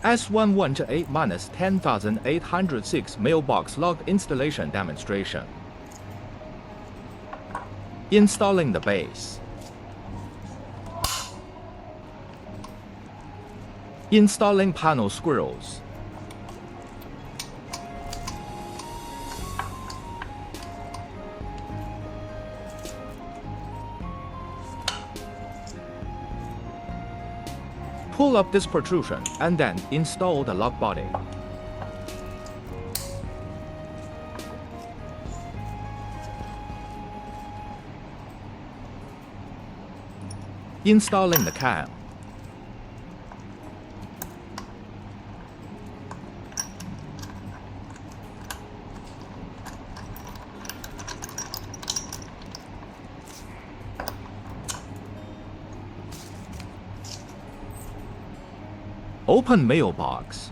S1128-10806 mailbox log installation demonstration. Installing the base. Installing panel squirrels. Pull up this protrusion and then install the lock body. Installing the cam. Open mailbox.